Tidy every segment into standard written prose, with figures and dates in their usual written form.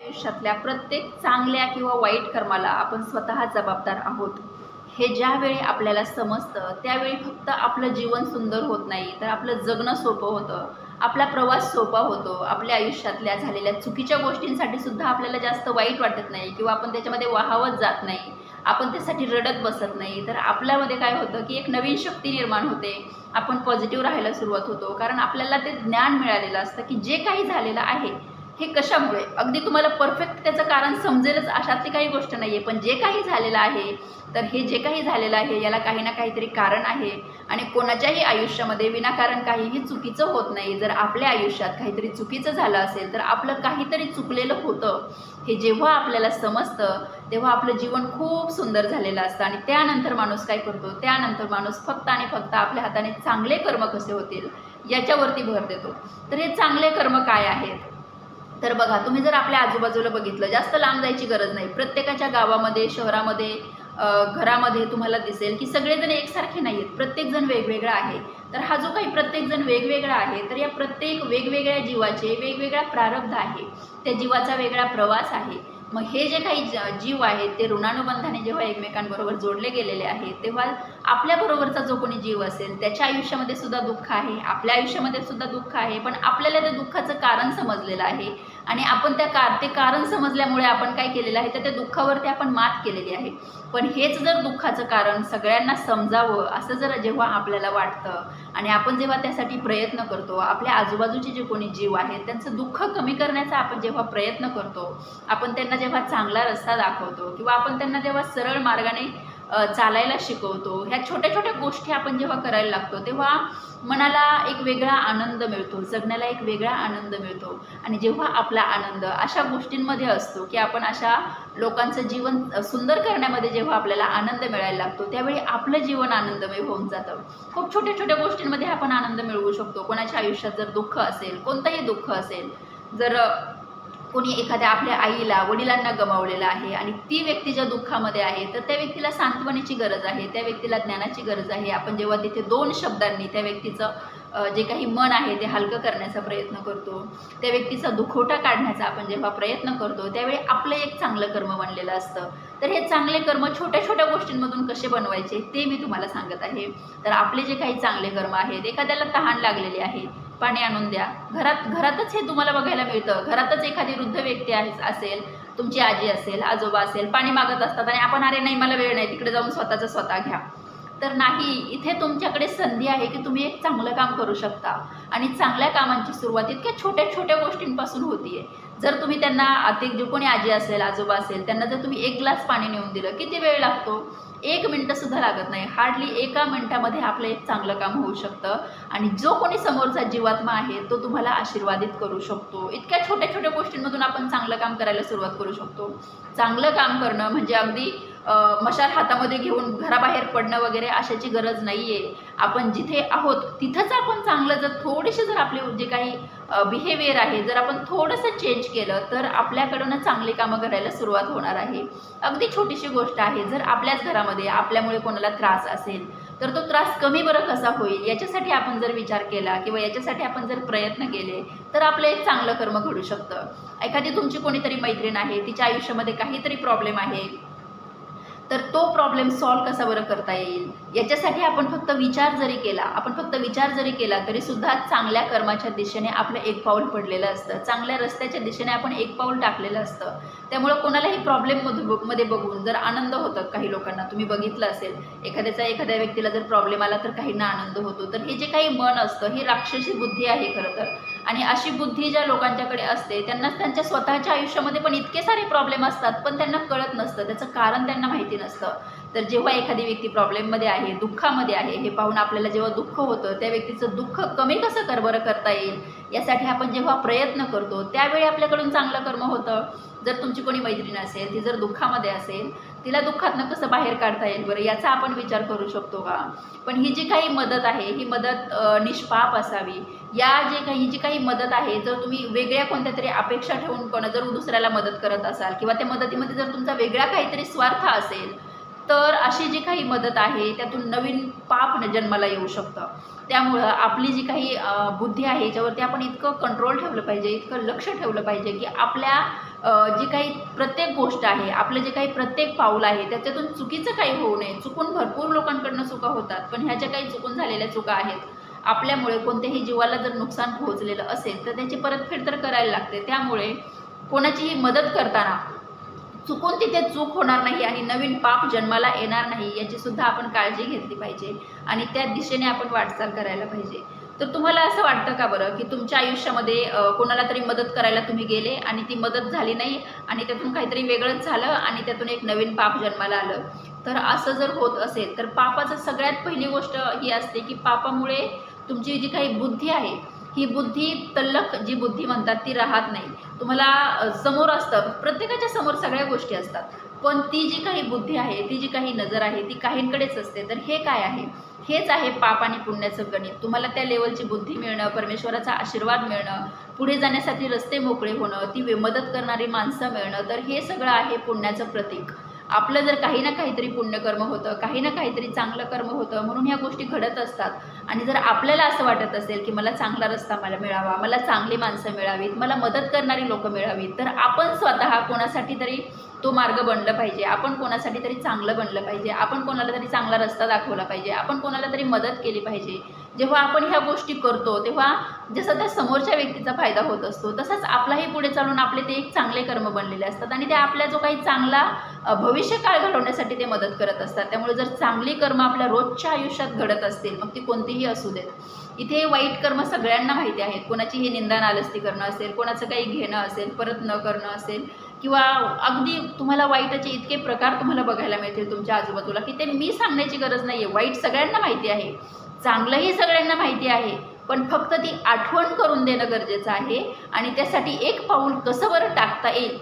आयुष्यातल्या प्रत्येक चांगल्या किंवा वाईट कर्माला आपण स्वतः जबाबदार आहोत. हे ज्यावेळी आपल्याला समजतं त्यावेळी फक्त आपलं जीवन सुंदर होत नाही, तर आपलं जगणं सोपं होतं. आपला प्रवास सोपा होतो. आपल्या आयुष्यातल्या झालेल्या चुकीच्या गोष्टींसाठी सुद्धा आपल्याला जास्त वाईट वाटत नाही किंवा आपण त्याच्यामध्ये वाहावत जात नाही. आपण त्यासाठी रडत बसत नाही. तर आपल्यामध्ये काय होतं की एक नवीन शक्ती निर्माण होते. आपण पॉझिटिव्ह राहायला सुरुवात होतो. कारण आपल्याला ते ज्ञान मिळालेलं असतं की जे काही झालेलं आहे हे कशामुळे, अगदी तुम्हाला परफेक्ट त्याचं कारण समजेलच अशातली काही गोष्ट नाही आहे, पण जे काही झालेलं आहे, तर हे जे काही झालेलं आहे याला काही ना काहीतरी कारण आहे. आणि कोणाच्याही आयुष्यामध्ये विनाकारण काहीही चुकीचं होत नाही. जर आपल्या आयुष्यात काहीतरी चुकीचं झालं असेल तर आपलं काहीतरी चुकलेलं होतं हे जेव्हा आपल्याला समजतं तेव्हा आपलं जीवन खूप सुंदर झालेलं असतं. आणि त्यानंतर माणूस काय करतो, त्यानंतर माणूस फक्त आणि फक्त आपल्या हाताने चांगले कर्म कसे होतील याच्यावरती भर देतो. तर हे चांगले कर्म काय आहेत, तर बघा, तुम्ही जर आपल्या आजूबाजूला बघितलं, जास्त लांब जायची गरज नाही. प्रत्येकाच्या गावामध्ये, शहरामध्ये, घरामध्ये तुम्हाला दिसेल की सगळेजण एकसारखे नाही आहेत. प्रत्येकजण वेगवेगळा आहे. तर हा जो काही प्रत्येकजण वेगवेगळा आहे, तर या प्रत्येक वेगवेगळ्या जीवाचे वेगवेगळा प्रारब्ध आहे. त्या जीवाचा वेगळा प्रवास आहे. मग हे जे काही जीव आहेत ते ऋणानुबंधाने जेव्हा एकमेकांबरोबर जोडले गेलेले आहेत, तेव्हा आपल्याबरोबरचा जो कोणी जीव असेल त्याच्या आयुष्यामध्ये सुद्धा दुःख आहे, आपल्या आयुष्यामध्ये सुद्धा दुःख आहे. पण आपल्याला त्या दुःखाचं कारण समजलेलं आहे आणि आपण ते कारण समजल्यामुळे आपण काय केलेलं आहे, तर त्या दुःखावरती आपण मात केलेली आहे. पण हेच जर दुःखाचं कारण सगळ्यांना समजावं असं जर जेव्हा आपल्याला वाटतं आणि आपण जेव्हा त्यासाठी प्रयत्न करतो, आपल्या आजूबाजूचे जे कोणी जीव आहेत त्यांचं दुःख कमी करण्याचा आपण जेव्हा प्रयत्न करतो, आपण त्यांना जेव्हा चांगला रस्ता दाखवतो किंवा आपण त्यांना जेव्हा सरळ मार्गाने चालायला शिकवतो, ह्या छोट्या छोट्या गोष्टी आपण जेव्हा करायला लागतो तेव्हा मनाला एक वेगळा आनंद मिळतो, जगण्याला एक वेगळा आनंद मिळतो. आणि जेव्हा आपला आनंद अशा गोष्टींमध्ये असतो की आपण अशा लोकांचं जीवन सुंदर करण्यामध्ये जेव्हा आपल्याला आनंद मिळायला लागतो, त्यावेळी आपलं जीवन आनंदमय होऊन जातं. खूप छोट्या छोट्या गोष्टींमध्ये आपण आनंद मिळवू शकतो. कोणाच्या आयुष्यात जर दुःख असेल, कोणतंही दुःख असेल, जर कोणी एखाद्या आपल्या आईला, वडिलांना गमावलेलं आहे आणि ती व्यक्ती ज्या दुःखामध्ये आहे, तर त्या व्यक्तीला सांत्वनाची गरज आहे, त्या व्यक्तीला ज्ञानाची गरज आहे. आपण जेव्हा तिथे 2 शब्दांनी त्या व्यक्तीचं जे काही मन आहे ते हलकं करण्याचा प्रयत्न करतो, त्या व्यक्तीचा दुखवटा काढण्याचा आपण जेव्हा प्रयत्न करतो, त्यावेळी आपलं एक चांगलं कर्म बनलेलं असतं. तर हे चांगले कर्म छोट्या छोट्या गोष्टींमधून कसे बनवायचे ते मी तुम्हाला सांगत आहे. तर आपले जे काही चांगले कर्म आहेत, एखाद्याला तहान लागलेली आहे, पाणी आणून द्या. घरातच हे तुम्हाला बघायला मिळतं. घरातच एखादी वृद्ध व्यक्ती असेल, तुमची आजी असेल, आजोबा असेल, पाणी मागत असतात आणि आपण अरे नाही मला वेळ नाही, तिकडे जाऊन स्वतःचं स्वतः घ्या. तर नाही, इथे तुमच्याकडे संधी आहे की तुम्ही एक चांगलं काम करू शकता. आणि चांगल्या कामांची सुरुवात इतक्या छोट्या छोट्या गोष्टींपासून होतीये. जर तुम्ही त्यांना जो कोणी आजी असेल, आजोबा असेल, त्यांना जर तुम्ही 1 ग्लास पाणी नेऊन दिलं, किती वेळ लागतो? 1 मिनिटंसुद्धा लागत नाही. हार्डली 1 मिनिटामध्ये आपलं एक चांगलं काम होऊ शकतं. आणि जो कोणी समोरचा जीवात्मा आहे तो तुम्हाला आशीर्वादित करू शकतो. इतक्या छोट्या छोट्या गोष्टींमधून आपण चांगलं काम करायला सुरुवात करू शकतो. चांगलं काम करणं म्हणजे अगदी मशाल हातामध्ये घेऊन घराबाहेर पडणं वगैरे अशाची गरज नाही आहे. आपण जिथे आहोत तिथंच आपण चांगलं, जर थोडेसे जर आपले जे काही बिहेवियर आहे जर आपण थोडंसं चेंज केलं तर आपल्याकडून चांगली कामं करायला सुरुवात होणार आहे. अगदी छोटीशी गोष्ट आहे. जर आपल्याच घरामध्ये आपल्यामुळे कोणाला त्रास असेल तर तो त्रास कमी बरं कसा होईल याच्यासाठी आपण जर विचार केला किंवा याच्यासाठी आपण जर प्रयत्न केले तर आपलं एक चांगलं कर्म घडू शकतं. एखादी तुमची कोणीतरी मैत्रीण आहे, तिच्या आयुष्यामध्ये काहीतरी प्रॉब्लेम आहे, तर तो प्रॉब्लेम सॉल्व कसा बरं करता येईल याच्यासाठी आपण फक्त विचार जरी केला तरी सुद्धा चांगल्या कर्माच्या दिशेने आपलं एक पाऊल पडलेलं असतं. चांगल्या रस्त्याच्या दिशेने आपण एक पाऊल टाकलेलं असतं. त्यामुळं कोणालाही प्रॉब्लेममध्ये बघून जर आनंद होतं, काही लोकांना तुम्ही बघितलं असेल, एखाद्या व्यक्तीला जर प्रॉब्लेम आला तर काहींना आनंद होतो. तर हे जे काही मन असतं ही राक्षसी बुद्धी आहे खरं तर. आणि अशी बुद्धी ज्या लोकांच्याकडे असते त्यांना त्यांच्या स्वतःच्या आयुष्यामध्ये पण इतके सारे प्रॉब्लेम असतात, पण त्यांना कळत नसतं, त्याचं कारण त्यांना माहिती नसतं. तर जेव्हा एखादी व्यक्ती प्रॉब्लेममध्ये आहे, दुःखामध्ये आहे, हे पाहून आपल्याला जेव्हा दुःख होतं त्यावेळेचं दुःख कमी कसं बरं करता येईल यासाठी आपण जेव्हा प्रयत्न करतो त्यावेळी आपल्याकडून चांगलं कर्म होतं. जर तुमची कोणी मैत्रीण असेल, ती जर दुःखामध्ये असेल, तिला दुःखातनं कसं बाहेर काढता येईल बरं याचा आपण विचार करू शकतो का? पण ही जी काही मदत आहे ही मदत निष्पाप असावी. ही जी काही मदत आहे, जर तुम्ही वेगळ्या कोणत्या तरी अपेक्षा ठेवून जर दुसऱ्याला मदत करत असाल किंवा त्या मदतीमध्ये जर तुमचा वेगळा काहीतरी स्वार्थ असेल, तर अशी जी काही मदत आहे त्यातून नवीन पाप जन्माला येऊ शकतं. त्यामुळं आपली जी काही बुद्धी आहे याच्यावरती आपण इतकं कंट्रोल ठेवलं पाहिजे, इतकं लक्ष ठेवलं पाहिजे की आपल्या जी काही प्रत्येक गोष्ट आहे, आपलं जे काही प्रत्येक पाऊल आहे त्याच्यातून चुकीचं काही होऊ नये. चुकून भरपूर लोकांकडनं चुका होतात, पण ह्या ज्या काही चुकून झालेल्या चुका आहेत, आपल्यामुळे कोणत्याही जीवाला जर नुकसान पोहोचलेलं असेल तर त्याची परतफेड तर करायला लागते. त्यामुळे कोणाचीही मदत करताना चुकून तिथे चूक होणार नाही आणि नवीन पाप जन्माला येणार नाही याची सुद्धा आपण काळजी घेतली पाहिजे आणि त्या दिशेने आपण वाटचाल करायला पाहिजे. तर तुम्हाला असं वाटतं का बरं की तुमच्या आयुष्यामध्ये कोणाला तरी मदत करायला तुम्ही गेले आणि ती मदत झाली नाही आणि त्यातून काहीतरी वेगळंच झालं आणि त्यातून एक नवीन पाप जन्माला आलं? तर असं जर होत असेल तर पापाचं सगळ्यात पहिली गोष्ट ही असते की पापामुळे तुमची जी काही बुद्धी आहे, ही बुद्धी तल्लख जी बुद्धी म्हणतात ती राहत नाही. तुम्हाला समोर असतं, प्रत्येकाच्या समोर सगळ्या गोष्टी असतात, पण ती जी काही बुद्धी आहे, ती जी काही नजर आहे ती काहींकडेच असते. तर हे काय आहे? हेच आहे पाप आणि पुण्याचं गणित. तुम्हाला त्या लेवलची बुद्धी मिळणं, परमेश्वराचा आशीर्वाद मिळणं, पुढे जाण्यासाठी रस्ते मोकळे होणं, ती मदत करणारी माणसं मिळणं, तर हे सगळं आहे पुण्याचं प्रतीक. आपलं जर काही ना काहीतरी पुण्यकर्म होतं, काही ना काहीतरी चांगलं कर्म होतं, म्हणून ह्या गोष्टी घडत असतात. आणि जर आपल्याला असं वाटत असेल की मला चांगला रस्ता मिळावा, मला चांगली माणसं मिळावीत, मला मदत करणारी लोकं मिळावीत, तर आपण स्वतः कोणासाठी तरी तो मार्ग बनलं पाहिजे, आपण कोणासाठी तरी चांगलं बनलं पाहिजे, आपण कोणाला तरी चांगला रस्ता दाखवला पाहिजे, आपण कोणाला तरी मदत केली पाहिजे. जेव्हा आपण ह्या गोष्टी करतो तेव्हा जसं त्या समोरच्या व्यक्तीचा फायदा होत असतो, तसंच आपलाही पुढे चालून आपले ते एक चांगले कर्म बनलेले असतात आणि ते आपल्या जो काही चांगला भविष्यकाळ घडवण्यासाठी ते मदत करत असतात. त्यामुळे जर चांगली कर्म आपल्या रोजच्या आयुष्यात घडत असतील, मग ती कोणतीही असू देत. इथे वाईट कर्म सगळ्यांना माहिती आहेत. कोणाचीही निंदा नालस्ती करणं असेल, कोणाचं काही घेणं असेल, परत न करणं असेल, किंवा अगदी तुम्हाला वाईटाचे इतके प्रकार तुम्हाला बघायला मिळतील तुमच्या आजूबाजूला की ते मी सांगण्याची गरज नाही आहे. वाईट सगळ्यांना माहिती आहे, चांगलंही सगळ्यांना माहिती आहे, पण फक्त ती आठवण करून देणं गरजेचं आहे आणि त्यासाठी एक पाऊल कसं बरं टाकता येईल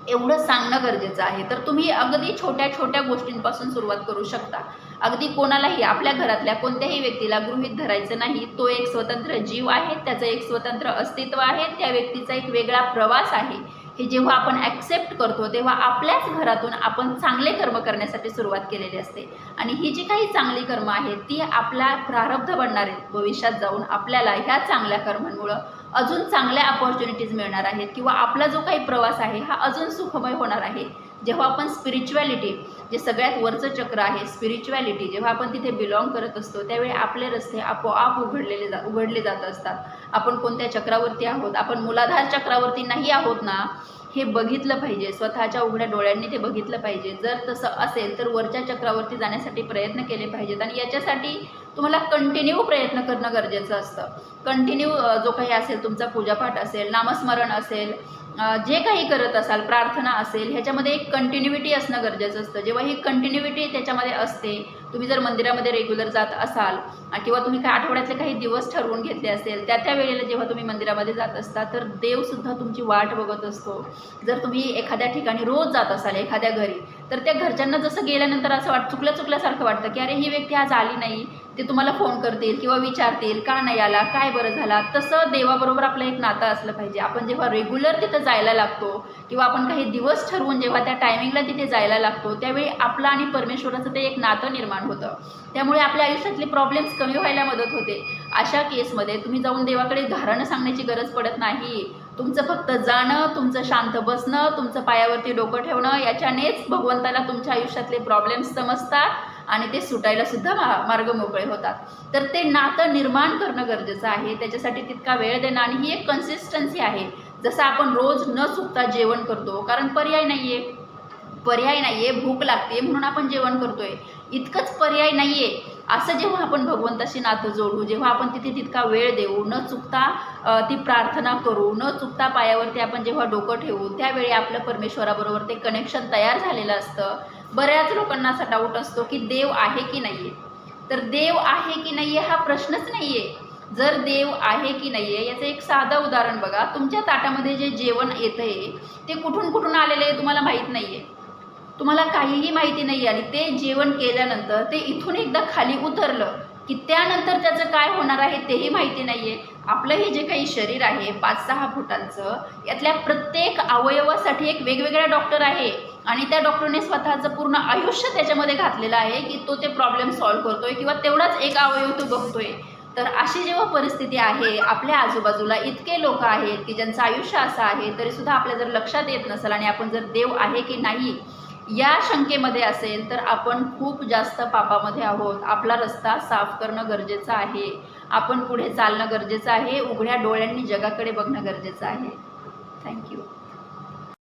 एवढं सांगणं गरजेचं आहे. तर तुम्ही अगदी छोट्या छोट्या गोष्टींपासून सुरुवात करू शकता. अगदी कोणालाही, आपल्या घरातल्या कोणत्याही व्यक्तीला गृहीत धरायचं नाही. तो एक स्वतंत्र जीव आहे, त्याचं एक स्वतंत्र अस्तित्व आहे, त्या व्यक्तीचा एक वेगळा प्रवास आहे. हे जेव्हा आपण ॲक्सेप्ट करतो तेव्हा आपल्याच घरातून आपण चांगले कर्म करण्यासाठी सुरुवात केलेली असते आणि ही जी काही चांगली कर्म आहेत ती आपला प्रारब्ध बनणार आहेत. भविष्यात जाऊन आपल्याला ह्या चांगल्या कर्मांमुळं अजून चांगल्या अपॉर्च्युनिटीज मिळणार आहेत किंवा आपला जो काही प्रवास आहे हा अजून सुखमय होणार आहे. जेव्हा आपण स्पिरिच्युअलिटी, जे सगळ्यात वरचं चक्र आहे स्पिरिच्युअलिटी, जेव्हा आपण तिथे बिलॉंग करत असतो त्यावेळी आपले रस्ते आपोआप उघडले जात असतात. आपण कोणत्या चक्रावरती आहोत, आपण मूलाधार चक्रावरती नाही आहोत ना, हे बघितलं पाहिजे. स्वतःच्या उघड्या डोळ्यांनी ते बघितलं पाहिजे. जर तसं असेल तर वरच्या चक्रावरती जाण्यासाठी प्रयत्न केले पाहिजेत आणि याच्यासाठी तुम्हाला कंटिन्यू प्रयत्न करणं गरजेचं असतं. कंटिन्यू जो काही असेल तुमचा पूजापाठ असेल, नामस्मरण असेल, जे काही करत असाल, प्रार्थना असेल, ह्याच्यामध्ये एक कंटिन्युइटी असणं गरजेचं असतं. जेव्हा ही कंटिन्युइटी त्याच्यामध्ये असते, तुम्ही जर मंदिरामध्ये रेग्युलर जात असाल किंवा तुम्ही काही आठवड्यातले काही दिवस ठरवून घेतले असेल, त्या वेळेला जेव्हा तुम्ही मंदिरामध्ये जात असता तर देवसुद्धा तुमची वाट बघत असतो. जर तुम्ही एखाद्या ठिकाणी रोज जात असाल, एखाद्या घरी, तर त्या घरच्यांना जसं गेल्यानंतर असं चुकल्यासारखं वाटतं की अरे ही व्यक्ती आज आली नाही, ते तुम्हाला फोन करतील किंवा विचारतील का नाही आला, काय बरं झाला. तसं देवाबरोबर आपलं एक नातं असलं पाहिजे. आपण जेव्हा रेग्युलर तिथं जायला लागतो किंवा आपण काही दिवस ठरवून जेव्हा त्या टायमिंगला तिथे जायला लागतो त्यावेळी आपलं आणि परमेश्वराचं ते एक नातं निर्माण होतं. त्यामुळे आपल्या आयुष्यातले प्रॉब्लेम्स कमी व्हायला मदत होते. अशा केसमध्ये तुम्ही जाऊन देवाकडे गाऱ्हाणं सांगण्याची गरज पडत नाही. तुमचं फक्त जाणं, तुमचं शांत बसणं, तुमचं पायावरती डोकं ठेवणं, याच्यानेच भगवंताला तुमच्या आयुष्यातले प्रॉब्लेम्स समजतात आणि ते सुटायला सुद्धा मार्ग मोकळे होतात. तर ते नातं निर्माण करणं गरजेचं आहे. त्याच्यासाठी तितका वेळ देणं आणि ही एक कन्सिस्टन्सी आहे. जसं आपण रोज न चुकता जेवण करतो, कारण पर्याय नाही आहे, भूक लागते म्हणून आपण जेवण करतोय, इतकंच पर्याय नाही आहे. असं जेव्हा आपण भगवंताशी नातं जोडू, जेव्हा आपण तिथे तितका वेळ देऊ, न चुकता ती प्रार्थना करू, न चुकता पायावरती आपण जेव्हा डोकं ठेवू, त्यावेळी आपलं परमेश्वराबरोबर ते कनेक्शन तयार झालेलं असतं. बऱ्याच लोकांना असा डाऊट असतो की देव आहे की नाही आहे. तर देव आहे की नाही आहे हा प्रश्नच नाही आहे. जर देव आहे की नाही आहे याचं एक साधं उदाहरण बघा. तुमच्या ताटामध्ये जे जेवण येतं आहे ते कुठून आलेलं आहे तुम्हाला माहीत नाही आहे, तुम्हाला काहीही माहिती नाही आहे. आणि ते जेवण केल्यानंतर ते इथून एकदा खाली उतरलं की त्यानंतर त्याचं काय होणार आहे तेही माहिती नाही आहे. आपलं हे जे काही शरीर आहे 5-6 फुटांचं, यातल्या प्रत्येक अवयवासाठी एक वेगवेगळा डॉक्टर आहे आणि त्या डॉक्टरने स्वतःचं पूर्ण आयुष्य त्याच्यामध्ये घातलेलं आहे की तो ते प्रॉब्लेम सॉल्व्ह करतोय किंवा तेवढाच एक अवयव तो बघतोय. तर अशी जेव्हा परिस्थिती आहे, आपल्या आजूबाजूला इतके लोक आहेत की ज्यांचं आयुष्य असं आहे, तरीसुद्धा आपल्या जर लक्षात येत नसेल आणि आपण जर देव आहे की नाही या शंकेमध्ये असेल, तर आपण खूप जास्त पापामध्ये आहोत. आपला रस्ता साफ करणं गरजेचं आहे. आपण पुढे चालणं गरजेचं आहे. उघड्या डोळ्यांनी जगाकडे बघणं गरजेचं आहे. थँक्यू.